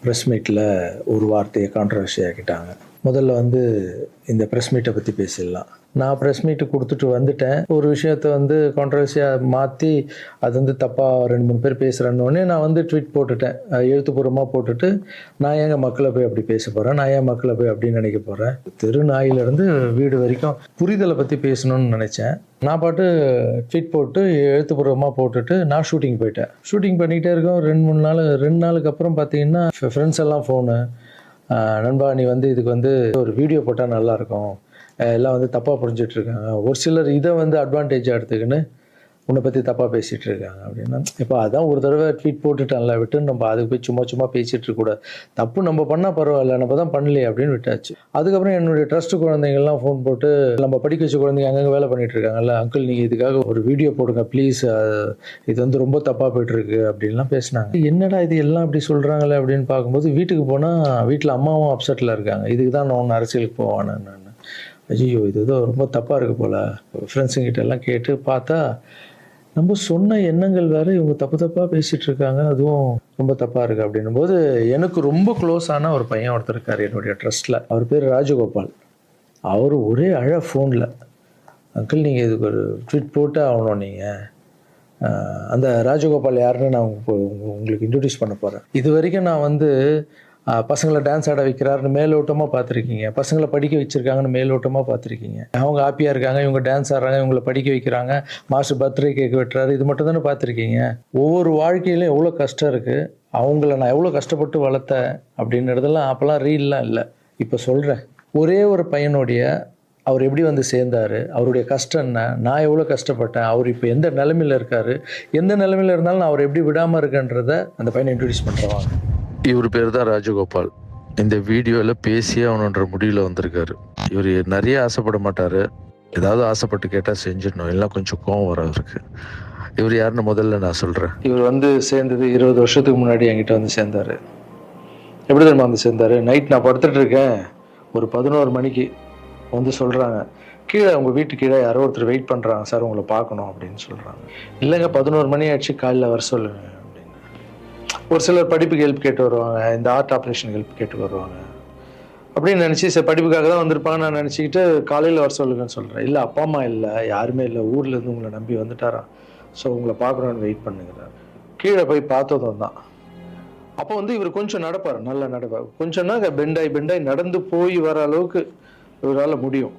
Press மீட்டில் ஒரு வார்த்தையை கான்ட்ரவர்சி ஆக்கிட்டாங்க. முதல்ல இந்த ப்ரெஸ் மீட்டை பற்றி பேசிடலாம். நான் ப்ரெஸ் மீட்டு கொடுத்துட்டு வந்துட்டேன். ஒரு விஷயத்த கான்ட்ரவர்சியாக மாற்றி அது தப்பாக 2-3 பேர் பேசுகிறேன்னொடனே நான் ட்வீட் போட்டுட்டேன். எழுத்துப்பூர்வமாக போட்டுட்டு, நான் ஏங்க மக்களை போய் அப்படி பேச போகிறேன், நான் ஏன் மக்களை போய் அப்படின்னு நினைக்க போகிறேன், தெரு நாயிலிருந்து வீடு வரைக்கும் புரிதலை பற்றி பேசணும்னு நினச்சேன். நான் பாட்டு ட்வீட் போட்டு எழுத்துப்பூர்வமாக போட்டுட்டு நான் ஷூட்டிங் போயிட்டேன். ஷூட்டிங் பண்ணிகிட்டே இருக்கோம். 2 நாளுக்கு அப்புறம் பார்த்தீங்கன்னா ஃப்ரெண்ட்ஸ் எல்லாம் ஃபோனு, நண்பா நீ இதுக்கு ஒரு வீடியோ போட்டால் நல்லாயிருக்கும், எல்லாம் தப்பாக புரிஞ்சிட்ருக்காங்க, ஒரு சிலர் இதை அட்வான்டேஜாக எடுத்துக்கின்னு உன்னை பற்றி தப்பாக பேசிகிட்டு இருக்காங்க அப்படின்னா, இப்போ அதான் ஒரு தடவை ட்வீட் போட்டுட்டான்ல, விட்டு நம்ம அதுக்கு போய் சும்மா பேசிகிட்டு இருக்கக்கூடாது. தப்பு நம்ம பண்ணால் பரவாயில்ல, நம்ம தான் பண்ணலையே அப்படின்னு விட்டாச்சு. அதுக்கப்புறம் என்னுடைய ட்ரஸ்ட் குழந்தைங்கள்லாம் ஃபோன் போட்டு, நம்ம படிக்க வச்ச குழந்தைங்க அங்கங்கே வேலை பண்ணிகிட்டு இருக்காங்கல்ல, அங்கிள் நீங்கள் இதுக்காக ஒரு வீடியோ போடுங்க ப்ளீஸ், இது ரொம்ப தப்பாக போய்ட்டுருக்கு அப்படின்லாம் பேசினாங்க. என்னடா இது எல்லாம் இப்படி சொல்கிறாங்களே அப்படின்னு பார்க்கும்போது, வீட்டுக்கு போனால் வீட்டில் அம்மாவும் அப்செட்டில் இருக்காங்க. இதுக்கு தான் நான் ஒன்று அரசியலுக்கு போவானு. நான் ஐயோ இது ஏதோ ரொம்ப தப்பாக இருக்குது போல், ஃப்ரெண்ட்ஸுங்கிட்ட எல்லாம் கேட்டு பார்த்தா நம்ம சொன்ன எண்ணங்கள் வேறு, இவங்க தப்பாக பேசிகிட்டு இருக்காங்க, அதுவும் ரொம்ப தப்பாக இருக்குது அப்படின்னும் போது, எனக்கு ரொம்ப க்ளோஸான ஒரு பையன் ஒருத்தர் இருக்கார் என்னுடைய ட்ரஸ்ட்டில். அவர் பேர் ராஜகோபால். அவர் ஒரே ஃபோனில், அங்கிள் நீங்கள் இதுக்கு ஒரு ட்வீட் போட்டு ஆகணும், நீங்கள் அந்த ராஜகோபால் யாருன்னு நான் உங்களுக்கு இன்ட்ரடியூஸ் பண்ண போகிறேன். இது வரைக்கும் நான் பசங்களை டான்ஸ் ஆட வைக்கிறாருன்னு மேலோட்டமாக பார்த்துருக்கீங்க, பசங்களை படிக்க வச்சுருக்காங்கன்னு மேலோட்டமாக பார்த்துருக்கீங்க, அவங்க ஹாப்பியாக இருக்காங்க, இவங்க டான்ஸ் ஆடுறாங்க, இவங்களை படிக்க வைக்கிறாங்க, மாஸ்டர் பர்த்டே கேக் வெட்டுறாரு, இது மட்டும் தானே பார்த்துருக்கீங்க. ஒவ்வொரு வாழ்க்கையிலும் எவ்வளோ கஷ்டம் இருக்குது, அவங்கள நான் எவ்வளோ கஷ்டப்பட்டு வளர்த்தேன் அப்படின்றதெல்லாம் அப்போல்லாம் ரீல்லாம் இல்லை. இப்போ சொல்கிறேன், ஒரே ஒரு பையனுடைய அவர் எப்படி சேர்ந்தார், அவருடைய கஷ்டம் என்ன, நான் எவ்வளோ கஷ்டப்பட்டேன், அவர் இப்போ எந்த நிலைமையில் இருக்கார், எந்த நிலைமையில் இருந்தாலும் நான் அவர் எப்படி விடாமல் இருக்கேன்றதை அந்த பையனை இன்ட்ரடியூஸ் பண்ணுறவாங்க. இவர் பேர் தான் ராஜகோபால். இந்த வீடியோவில் பேசியே அவனுன்ற முடிவில் வந்திருக்காரு. இவர் நிறைய ஆசைப்பட மாட்டார், ஏதாவது ஆசைப்பட்டு கேட்டால் செஞ்சிடணும், எல்லாம் கொஞ்சம் கோவம் வர அவருக்கு. இவர் யாருன்னு முதல்ல நான் சொல்கிறேன். இவர் சேர்ந்தது 20 வருஷத்துக்கு முன்னாடி என்கிட்ட சேர்ந்தார். எப்படி தெரியுமா சேர்ந்தார், நைட் நான் படுத்துட்டு இருக்கேன், ஒரு 11 மணிக்கு சொல்கிறாங்க, கீழே உங்கள் வீட்டு கீழே யாரோ ஒருத்தர் வெயிட் பண்ணுறாங்க சார், உங்களை பார்க்கணும் அப்படின்னு சொல்கிறாங்க. இல்லைங்க 11 மணி ஆயிடுச்சு, காலையில் வர சொல்லுங்க அப்படின்னு. ஒரு சிலர் படிப்புக்கு ஹெல்ப் கேட்டு வருவாங்க, இந்த ஆர்ட் ஆப்ரேஷன் ஹெல்ப் கேட்டு வருவாங்க அப்படின்னு நினச்சி, சரி படிப்புக்காக தான் வந்திருப்பாங்க நான் நினச்சிக்கிட்டு காலையில் வர சொல்லுங்கன்னு சொல்கிறேன். இல்லை அப்பா அம்மா இல்லை, யாருமே இல்லை, ஊர்லேருந்து உங்களை நம்பி வந்துட்டாராம், ஸோ உங்களை பார்க்கணுன்னு வெயிட் பண்ணுங்கிறார். கீழே போய் பார்த்ததும் தான். அப்போ இவர் கொஞ்சம் நடப்பார், நல்லா நடப்பார், கொஞ்சம்னா பெண்டாய் நடந்து போய் வர அளவுக்கு இவரால் முடியும்.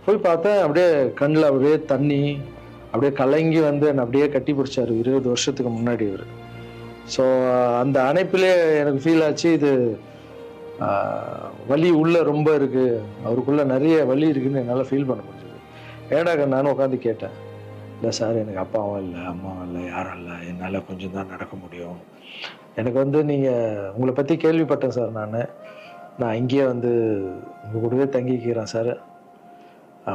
போய் பார்த்தேன், அப்படியே கண்ணில் அப்படியே தண்ணி, அப்படியே கலங்கி என்னை அப்படியே கட்டி பிடிச்சார். 20 வருஷத்துக்கு முன்னாடி இவர். ஸோ அந்த அணைப்பிலே எனக்கு ஃபீல் ஆச்சு, இது வலி உள்ள ரொம்ப இருக்குது, அவருக்குள்ள நிறைய வலி இருக்குதுன்னு என்னால் ஃபீல் பண்ண முடிஞ்சது. ஏடாக நானும் உட்காந்து கேட்டேன், இல்லை சார் எனக்கு அப்பாவும் இல்லை அம்மாவும் இல்லை யாரும் இல்லை, என்னால் கொஞ்சம் தான் நடக்க முடியும், எனக்கு நீங்கள் உங்களை பற்றி கேள்விப்பட்டேன் சார், நான் இங்கேயே உங்கள் கூடவே தங்கிக்கிறேன் சார்,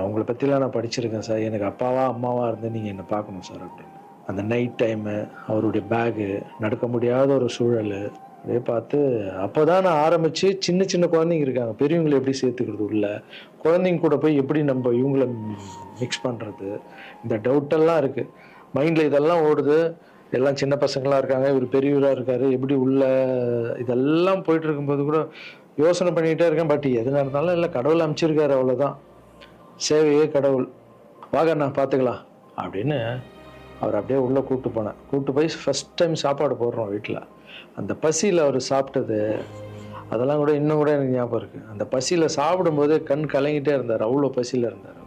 உங்களை பற்றிலாம் நான் படிச்சிருக்கேன் சார், எனக்கு அப்பாவா அம்மாவா இருந்து நீங்கள் என்னை பார்க்கணும் சார் அப்படின்னு. அந்த நைட் டைமு, அவருடைய பேகு, நடக்க முடியாத ஒரு சூழல் அப்படியே பார்த்து, அப்போ தான் நான் ஆரம்பித்து சின்ன குழந்தைங்க இருக்காங்க, பெரியவங்களை எப்படி சேர்த்துக்கிறது உள்ள, குழந்தைங்க கூட போய் எப்படி நம்ம இவங்கள மிக்ஸ் பண்ணுறது, இந்த டவுட்டெல்லாம் இருக்குது மைண்டில், இதெல்லாம் ஓடுது. எல்லாம் சின்ன பசங்களாக இருக்காங்க, இவர் பெரியவராக இருக்கார், எப்படி உள்ள இதெல்லாம் போயிட்டு இருக்கும்போது கூட யோசனை பண்ணிகிட்டே இருக்கேன். பட் எது நடந்தாலும் இல்லை, கடவுள் அமைச்சிருக்காரு, அவ்வளோதான், சேவையே கடவுள், வாங்கண்ணா பார்த்துக்கலாம் அப்படின்னு அவர் அப்படியே உள்ளே கூப்பிட்டு போய் ஃபஸ்ட் டைம் சாப்பாடு போடுறோம் வீட்டில். அந்த பசியில் அவர் சாப்பிட்டது அதெல்லாம் கூட இன்னும் கூட எனக்கு ஞாபகம் இருக்குது. அந்த பசியில் சாப்பிடும்போது கண் கலங்கிட்டே இருந்தார், அவ்வளோ பசியில் இருந்தார்.